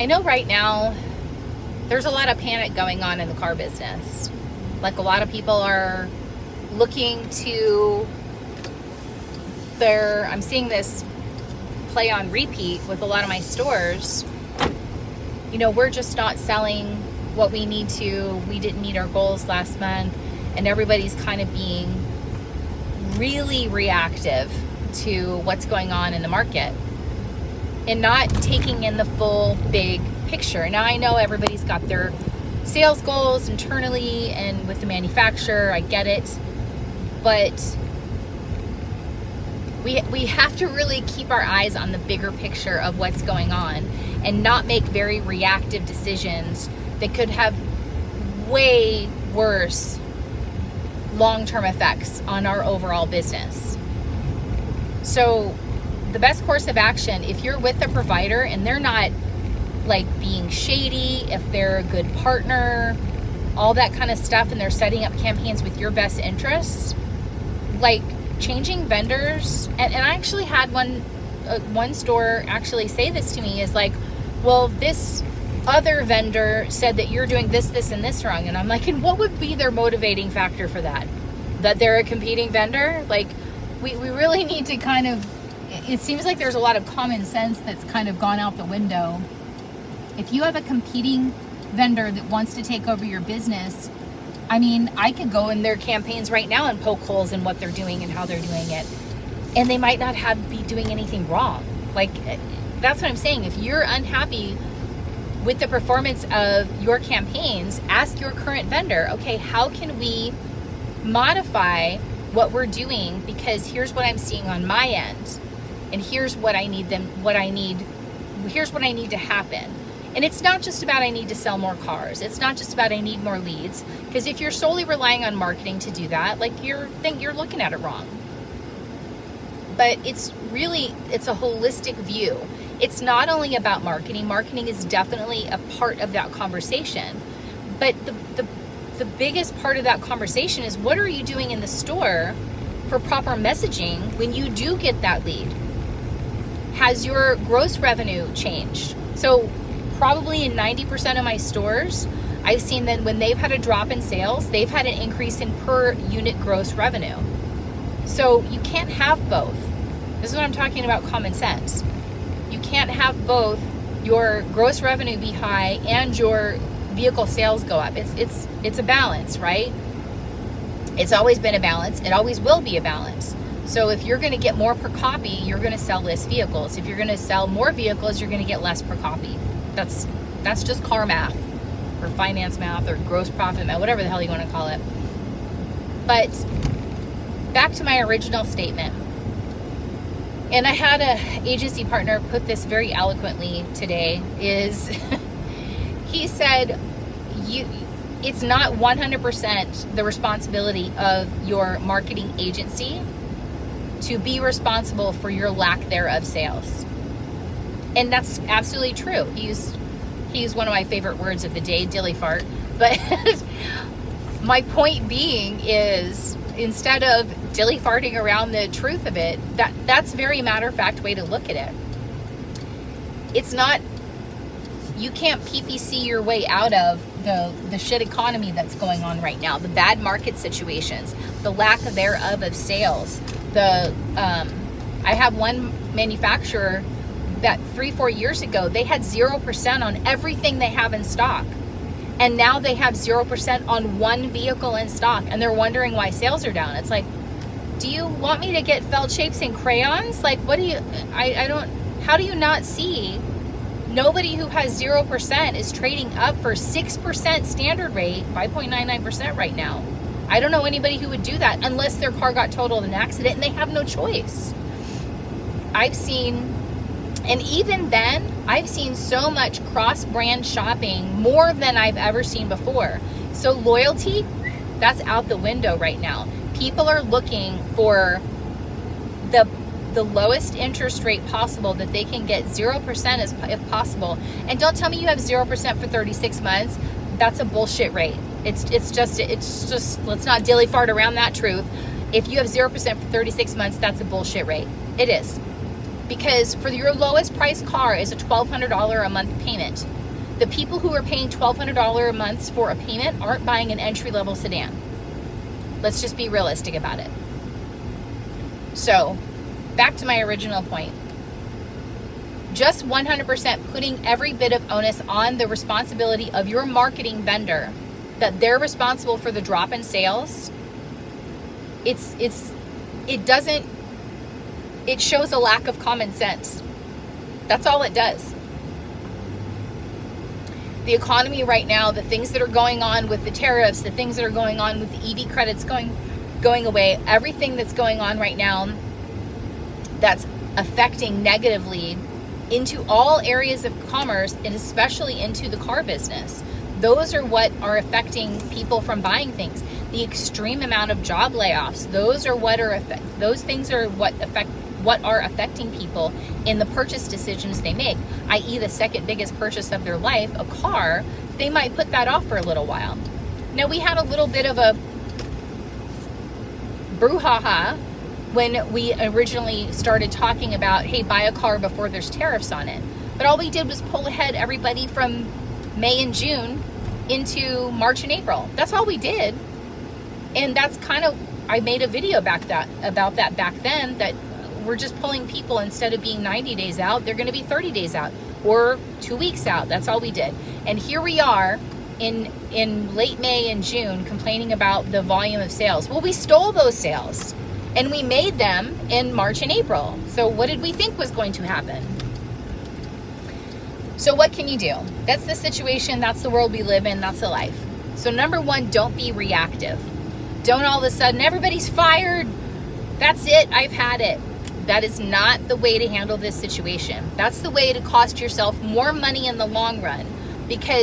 I know right now there's a lot of panic going on in the car business. Like, a lot of people are looking to I'm seeing this play on repeat with a lot of my stores. You know, we're just not selling what we need to. We didn't meet our goals last month, and everybody's kind of being really reactive to what's going on in the market and not taking in the full big picture. Now, I know everybody's got their sales goals internally and with the manufacturer. I get it, but we have to really keep our eyes on the bigger picture of what's going on and not make very reactive decisions that could have way worse long-term effects on our overall business. So the best course of action, if you're with a provider and they're not like being shady, if they're a good partner, all that kind of stuff, and they're setting up campaigns with your best interests, like changing vendors. And I actually had one store actually say this to me, is like, well, this other vendor said that you're doing this, and this wrong. And I'm like, and what would be their motivating factor for that? That they're a competing vendor? Like, we really need to kind of, it seems like there's a lot of common sense that's kind of gone out the window. If you have a competing vendor that wants to take over your business, I mean, I could go in their campaigns right now and poke holes in what they're doing and how they're doing it. And they might not be doing anything wrong. Like, that's what I'm saying. If you're unhappy with the performance of your campaigns, ask your current vendor, okay, how can we modify what we're doing? Because here's what I'm seeing on my end. And here's what I need here's what I need to happen. And it's not just about I need to sell more cars. It's not just about I need more leads. Because if you're solely relying on marketing to do that, like, you're looking at it wrong. But it's a holistic view. It's not only about marketing. Marketing is definitely a part of that conversation. But the biggest part of that conversation is, what are you doing in the store for proper messaging when you do get that lead? Has your gross revenue changed? So probably in 90% of my stores, I've seen that when they've had a drop in sales, they've had an increase in per unit gross revenue. So you can't have both. This is what I'm talking about, common sense. You can't have both your gross revenue be high and your vehicle sales go up. It's a balance, right? It's always been a balance. It always will be a balance. So if you're going to get more per copy, you're going to sell less vehicles. If you're going to sell more vehicles, you're going to get less per copy. That's just car math, or finance math, or gross profit math, whatever the hell you want to call it. But back to my original statement. And I had an agency partner put this very eloquently today, is he said, it's not 100% the responsibility of your marketing agency to be responsible for your lack thereof sales. And that's absolutely true. He's one of my favorite words of the day, dilly fart. But my point being is, instead of dilly farting around the truth of it, that's a very matter-of-fact way to look at it. It's not, you can't PPC your way out of the shit economy that's going on right now, the bad market situations, the lack thereof of sales. I have one manufacturer that 3-4 years ago, they had 0% on everything they have in stock. And now they have 0% on one vehicle in stock, and they're wondering why sales are down. It's like, do you want me to get felt shapes and crayons? Like, what do you, how do you not see nobody who has 0% is trading up for 6% standard rate, 5.99% right now? I don't know anybody who would do that unless their car got totaled in an accident and they have no choice. I've seen, and even then, I've seen so much cross-brand shopping, more than I've ever seen before. So loyalty, that's out the window right now. People are looking for the lowest interest rate possible, that they can get 0% if possible. And don't tell me you have 0% for 36 months. That's a bullshit rate. It's just let's not dilly fart around that truth. If you have 0% for 36 months, that's a bullshit rate. It is. Because for your lowest price car is a $1,200 a month payment. The people who are paying $1,200 a month for a payment aren't buying an entry-level sedan. Let's just be realistic about it. So, back to my original point. Just 100% putting every bit of onus on the responsibility of your marketing vendor, that they're responsible for the drop in sales, it shows a lack of common sense. That's all it does. The economy right now, the things that are going on with the tariffs, the things that are going on with the EV credits going away, everything that's going on right now that's affecting negatively into all areas of commerce, and especially into the car business. Those are what are affecting people from buying things. The extreme amount of job layoffs, those things are what are affecting people in the purchase decisions they make, i.e. the second biggest purchase of their life, a car. They might put that off for a little while. Now, we had a little bit of a brouhaha when we originally started talking about, hey, buy a car before there's tariffs on it. But all we did was pull ahead everybody from May and June into March and April. That's all we did. And that's kind of, I made a video about that back then, that we're just pulling people, instead of being 90 days out, they're going to be 30 days out or 2 weeks out. That's all we did. And here we are in late May and June complaining about the volume of sales. Well, we stole those sales and we made them in March and April. So what did we think was going to happen? So what can you do? That's the situation. That's the world we live in. That's the life. So number one, don't be reactive. Don't all of a sudden, everybody's fired. That's it. I've had it. That is not the way to handle this situation. That's the way to cost yourself more money in the long run, because